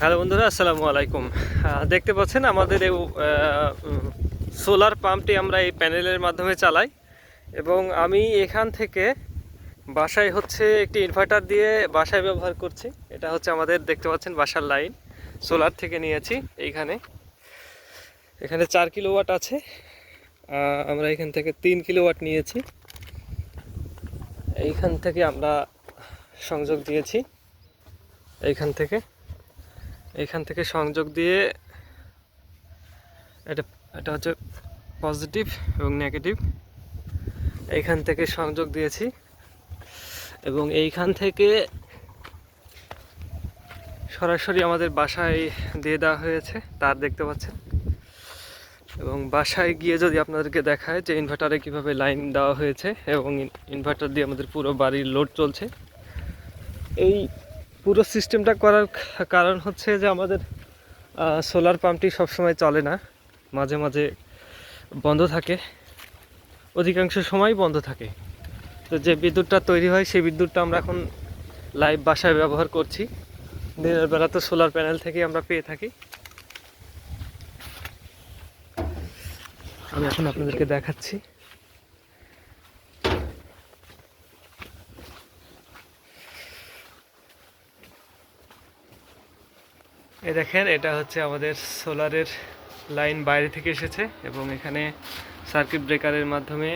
Hello বন্ধুরা, আসসালামু আলাইকুম। দেখতে পাচ্ছেন আমাদের এই সোলার পাম্পটি আমরা এই প্যানেলের মাধ্যমে চালাই এবং আমি এখান থেকে বাসায় একটি ইনভার্টার দিয়ে বাসায় ব্যবহার করছি। এটা আমাদের দেখতে পাচ্ছেন বাসার লাইন সোলার থেকে নিয়েছি। এখানে 4 কিলোওয়াট আছে, আমরা এখান থেকে 3 কিলোওয়াট নিয়েছি। এইখান থেকে আমরা সংযোগ দিয়েছি, এইখান থেকে সংযোগ দিয়ে এটা এটা হচ্ছে পজিটিভ এবং নেগেটিভ। এইখান থেকে সংযোগ দিয়েছি এবং এইখান থেকে সরাসরি আমাদের বাসায় দিয়ে দেওয়া হয়েছে, তার দেখতে পাচ্ছেন। এবং বাসায় গিয়ে যদি আপনাদেরকে দেখায় যে ইনভার্টারে কিভাবে লাইন দেওয়া হয়েছে এবং ইনভার্টার দিয়ে আমাদের পুরো বাড়ির লোড চলছে। এই পুরো সিস্টেমটা করার কারণ হচ্ছে যে আমাদের সোলার পাম্পটি সবসময় চলে না, মাঝে মাঝে বন্ধ থাকে, অধিকাংশ সময় বন্ধ থাকে। তো যে বিদ্যুৎটা তৈরি হয় সেই বিদ্যুৎটা আমরা এখন লাইভ বাসায় ব্যবহার করছি। দিনের বেলা তো সোলার প্যানেল থেকে আমরা পেয়ে থাকি। আমি এখন আপনাদেরকে দেখাচ্ছি। এই দেখেন, এটা হচ্ছে আমাদের সোলারের লাইন বাইরে থেকে এসেছে এবং এখানে সার্কিট ব্রেকারের মাধ্যমে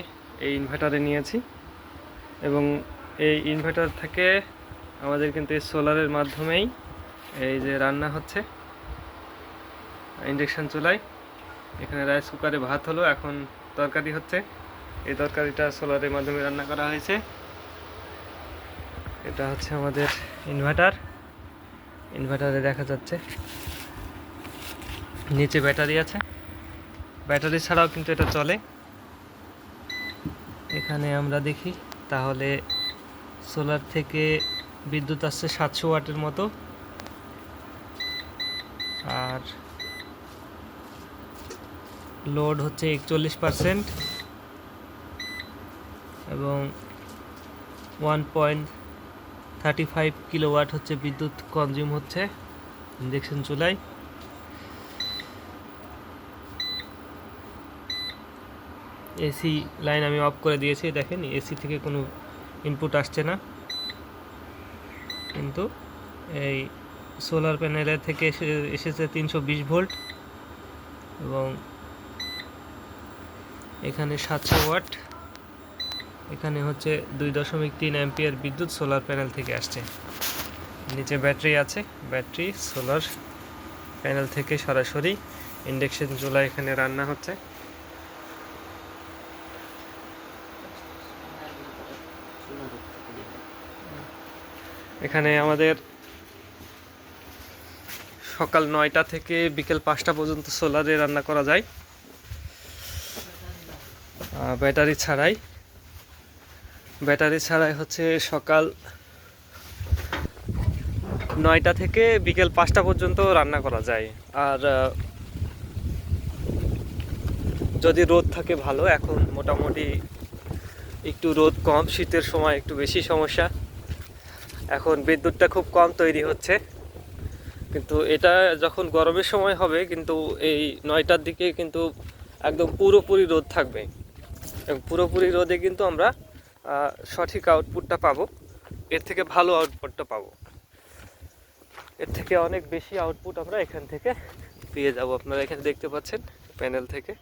এই ইনভার্টারে নিয়েছি এবং এই ইনভার্টার থেকে আমাদের কিন্তু এই সোলারের মাধ্যমেই এই যে রান্না হচ্ছে ইন্ডাকশান চুলায়। এখানে রাইস কুকারে ভাত হলো, এখন তরকারি হচ্ছে। এই তরকারিটা সোলারের মাধ্যমে রান্না করা হয়েছে। এটা হচ্ছে আমাদের ইনভার্টারে দেখা যাচ্ছে নিচে ব্যাটারি আছে, ব্যাটারি ছাড়াও কিন্তু এটা চলে। এখানে আমরা দেখি তাহলে সোলার থেকে বিদ্যুৎ আসছে 700 ওয়াটের মতো, আর লোড হচ্ছে 41% এবং 1.35 কিলোওয়াট হচ্ছে বিদ্যুৎ কনজিউম হচ্ছে ইন্ডাকশন চুলায়। এসি লাইন আমি অফ করে দিয়েছি, দেখেন এসি থেকে কোনো ইনপুট আসছে না, কিন্তু এই সোলার প্যানেলের থেকে এসেছে 320 ভোল্ট এবং এখানে 700 ওয়াট। এখানে হচ্ছে 2.3 অ্যাম্পিয়ার বিদ্যুৎ সোলার প্যানেল থেকে আসছে। নিচে ব্যাটারি আছে, ব্যাটারি সোলার প্যানেল থেকে সরাসরি ইন্ডাকশন চুলা এখানে রান্না হচ্ছে। এখানে আমাদের সকাল 9টা থেকে বিকেল 5টা পর্যন্ত সোলারে রান্না করা যায়, ব্যাটারি ছাড়াই হচ্ছে সকাল 9টা থেকে বিকেল 5টা পর্যন্ত রান্না করা যায়। আর যদি রোদ থাকে ভালো, এখন মোটামুটি একটু রোদ কম, শীতের সময় একটু বেশি সমস্যা। এখন বিদ্যুৎটা খুব কম তৈরি হচ্ছে, কিন্তু এটা যখন গরমের সময় হবে কিন্তু এই 9টার দিকে কিন্তু একদম পুরোপুরি রোদ থাকবে এবং পুরোপুরি রোদে কিন্তু আমরা সঠিক আউটপুটটা পাবো, এর থেকে ভালো আউটপুটটা পাবো, এর থেকে অনেক বেশি আউটপুট আমরা এখান থেকে পেয়ে যাব। আপনারা এখানে দেখতে পাচ্ছেন প্যানেল থেকে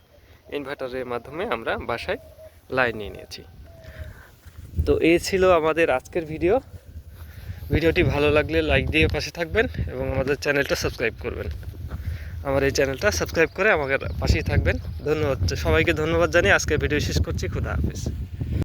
ইনভার্টারের মাধ্যমে আমরা বাসায় লাইন নিয়ে নিয়েছি। তো এই ছিল আমাদের আজকের ভিডিওটি ভালো লাগলে লাইক দিয়ে পাশে থাকবেন এবং আমাদের চ্যানেলটা সাবস্ক্রাইব করবেন। আমার এই চ্যানেলটা সাবস্ক্রাইব করে আমাদের পাশেই থাকবেন। ধন্যবাদ, সবাইকে ধন্যবাদ জানিয়ে আজকের ভিডিও শেষ করছি। খুদা হাফেজ।